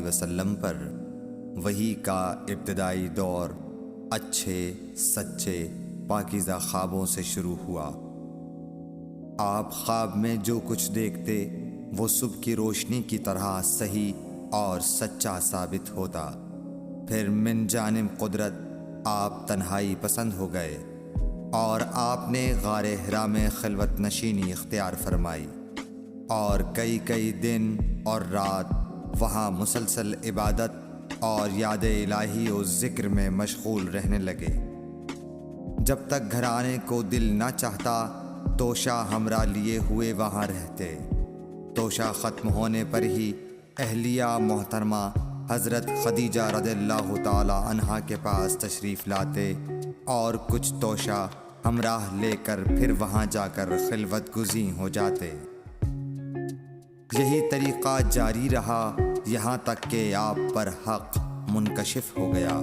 وسلم پر وحی کا ابتدائی دور اچھے سچے پاکیزہ خوابوں سے شروع ہوا۔ آپ خواب میں جو کچھ دیکھتے وہ صبح کی روشنی کی طرح صحیح اور سچا ثابت ہوتا۔ پھر من جانب قدرت آپ تنہائی پسند ہو گئے اور آپ نے غار حرا میں خلوت نشینی اختیار فرمائی اور کئی دن اور رات وہاں مسلسل عبادت اور یاد الہی و ذکر میں مشغول رہنے لگے۔ جب تک گھر آنے کو دل نہ چاہتا توشہ ہمراہ لیے ہوئے وہاں رہتے۔ توشہ ختم ہونے پر ہی اہلیہ محترمہ حضرت خدیجہ رضی اللہ تعالی عنہا کے پاس تشریف لاتے اور کچھ توشہ ہمراہ لے کر پھر وہاں جا کر خلوت گزین ہو جاتے۔ یہی طریقہ جاری رہا یہاں تک کہ آپ پر حق منکشف ہو گیا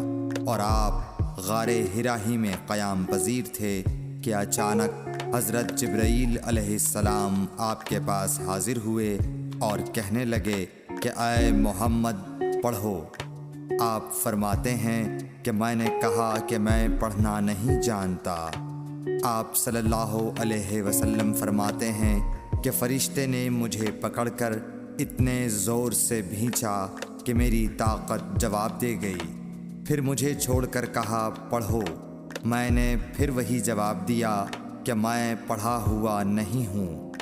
اور آپ غار حرا ہی میں قیام پذیر تھے کہ اچانک حضرت جبرائیل علیہ السلام آپ کے پاس حاضر ہوئے اور کہنے لگے کہ اے محمد پڑھو۔ آپ فرماتے ہیں کہ میں نے کہا کہ میں پڑھنا نہیں جانتا۔ آپ صلی اللہ علیہ وسلم فرماتے ہیں کہ فرشتے نے مجھے پکڑ کر اتنے زور سے بھینچا کہ میری طاقت جواب دے گئی۔ پھر مجھے چھوڑ کر کہا پڑھو۔ میں نے پھر وہی جواب دیا کہ میں پڑھا ہوا نہیں ہوں۔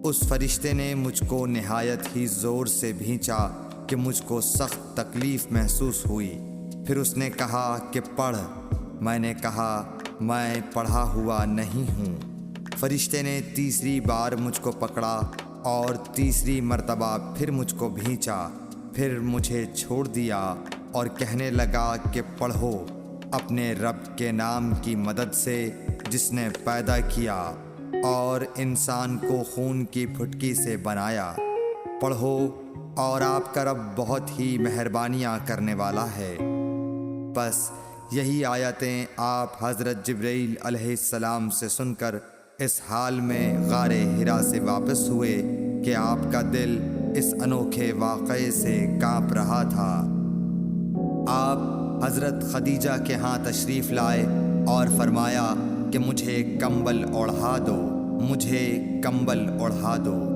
اس فرشتے نے مجھ کو نہایت ہی زور سے بھینچا کہ مجھ کو سخت تکلیف محسوس ہوئی۔ پھر اس نے کہا کہ پڑھ۔ میں نے کہا میں پڑھا ہوا نہیں ہوں۔ فرشتے نے تیسری بار مجھ کو پکڑا اور تیسری مرتبہ پھر مجھ کو بھینچا۔ پھر مجھے چھوڑ دیا اور کہنے لگا کہ پڑھو اپنے رب کے نام کی مدد سے جس نے پیدا کیا اور انسان کو خون کی پھٹکی سے بنایا۔ پڑھو اور آپ کا رب بہت ہی مہربانیاں کرنے والا ہے۔ بس یہی آیتیں آپ حضرت جبرائیل علیہ السلام سے سن کر اس حال میں غار حرا سے واپس ہوئے کہ آپ کا دل اس انوکھے واقعے سے کانپ رہا تھا۔ آپ حضرت خدیجہ کے ہاں تشریف لائے اور فرمایا کہ مجھے کمبل اوڑھا دو، مجھے کمبل اوڑھا دو۔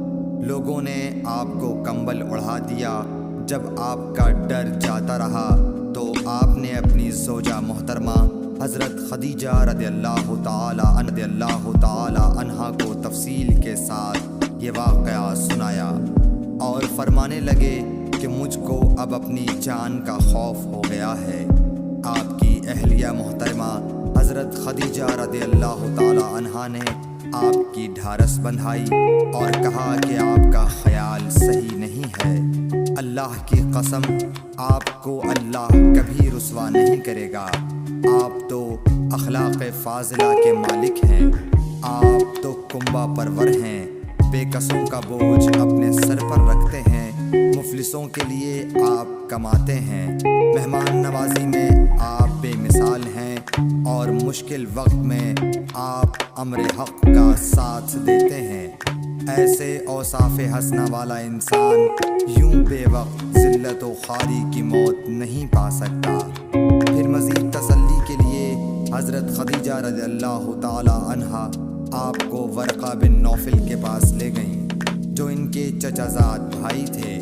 لوگوں نے آپ کو کمبل اوڑھا دیا۔ جب آپ کا ڈر جاتا رہا تو آپ نے اپنی زوجہ محترمہ حضرت خدیجہ رضی اللہ تعالی عنہا کو تفصیل کے ساتھ یہ واقعہ سنایا اور فرمانے لگے کہ مجھ کو اب اپنی جان کا خوف ہو گیا ہے۔ آپ کی اہلیہ محترمہ حضرت خدیجہ رضی اللہ تعالی عنہا نے آپ کی ڈھارس بندھائی اور کہا کہ آپ کا خیال صحیح نہیں ہے۔ اللہ کی قسم آپ کو اللہ کبھی رسوا نہیں کرے گا۔ آپ تو اخلاق فاضلہ کے مالک ہیں، آپ تو کنبہ پرور ہیں، بے کسوں کا بوجھ اپنے سر پر رکھتے ہیں، مفلسوں کے لیے آپ کماتے ہیں، مہمان نوازی میں آپ بے مثال ہیں اور مشکل وقت میں آپ امر حق کا ساتھ دیتے ہیں۔ ایسے اوصاف حسنہ والا انسان یوں بے وقت ذلت و خواری کی موت نہیں پا سکتا۔ پھر مزید تسلی کے لیے حضرت خدیجہ رضی اللہ تعالی عنہا آپ کو ورقہ بن نوفل کے پاس لے گئیں جو ان کے چچا زاد بھائی تھے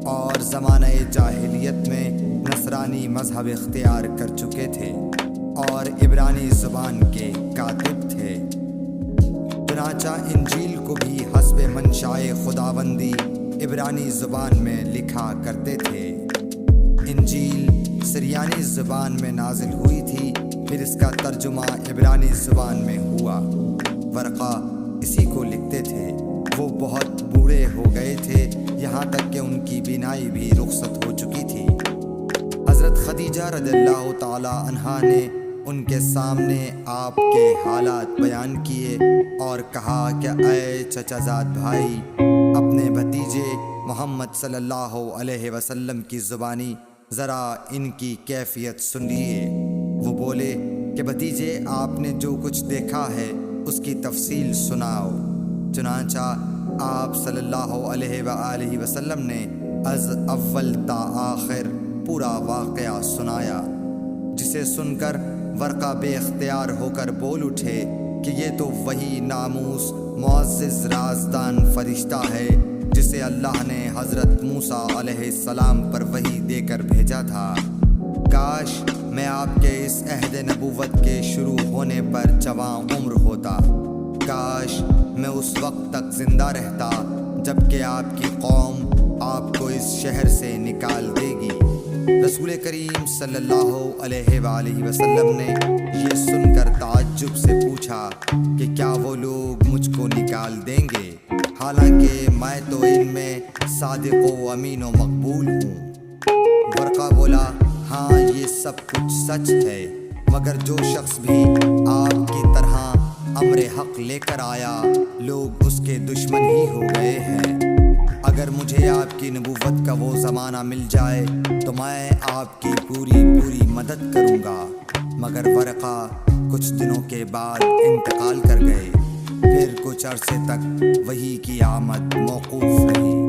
اور زمانہ جاہلیت میں نصرانی مذہب اختیار کر چکے تھے اور عبرانی زبان کے کاتب تھے۔ چنانچہ انجیل کو بھی حسب منشائے خداوندی عبرانی زبان میں لکھا کرتے تھے۔ انجیل سریانی زبان میں نازل ہوئی تھی، پھر اس کا ترجمہ عبرانی زبان میں ہوا۔ ورقہ اسی کو لکھتے تھے۔ وہ بہت بوڑھے ہو گئے تھے، یہاں تک کہ ان کی بینائی بھی رخصت ہو چکی تھی۔ حضرت خدیجہ رضی اللہ تعالی عنہا نے ان کے سامنے آپ کے حالات بیان کیے اور کہا کہ اے چچا زاد بھائی، اپنے بھتیجے محمد صلی اللہ علیہ وسلم کی زبانی ذرا ان کی کیفیت سن لیے۔ وہ بولے کہ بھتیجے، آپ نے جو کچھ دیکھا ہے اس کی تفصیل سناؤ۔ چنانچہ آپ صلی اللہ علیہ وآلہ وسلم نے از اول تا آخر پورا واقعہ سنایا، جسے سن کر ورقہ بے اختیار ہو کر بول اٹھے کہ یہ تو وہی ناموس معزز رازدان فرشتہ ہے جسے اللہ نے حضرت موسیٰ علیہ السلام پر وحی دے کر بھیجا تھا۔ کاش میں آپ کے اس عہد نبوت کے شروع ہونے پر جواں عمر ہوتا، کاش میں اس وقت تک زندہ رہتا جب کہ آپ کی قوم آپ کو اس شہر سے نکال دے گی۔ رسول کریم صلی اللہ علیہ وآلہ وسلم نے یہ سن کر تعجب سے پوچھا کہ کیا وہ لوگ مجھ کو نکال دیں گے، حالانکہ میں تو ان میں صادق و امین و مقبول ہوں۔ ورقہ بولا، ہاں یہ سب کچھ سچ ہے، مگر جو شخص بھی آپ کی طرح امر حق لے کر آیا لوگ اس کے دشمن ہی ہو گئے ہیں۔ اگر مجھے آپ کی نبوت کا وہ زمانہ مل جائے تو میں آپ کی پوری مدد کروں گا، مگر ورقہ کچھ دنوں کے بعد انتقال کر گئے، پھر کچھ عرصے تک وحی کی آمد موقوف رہی۔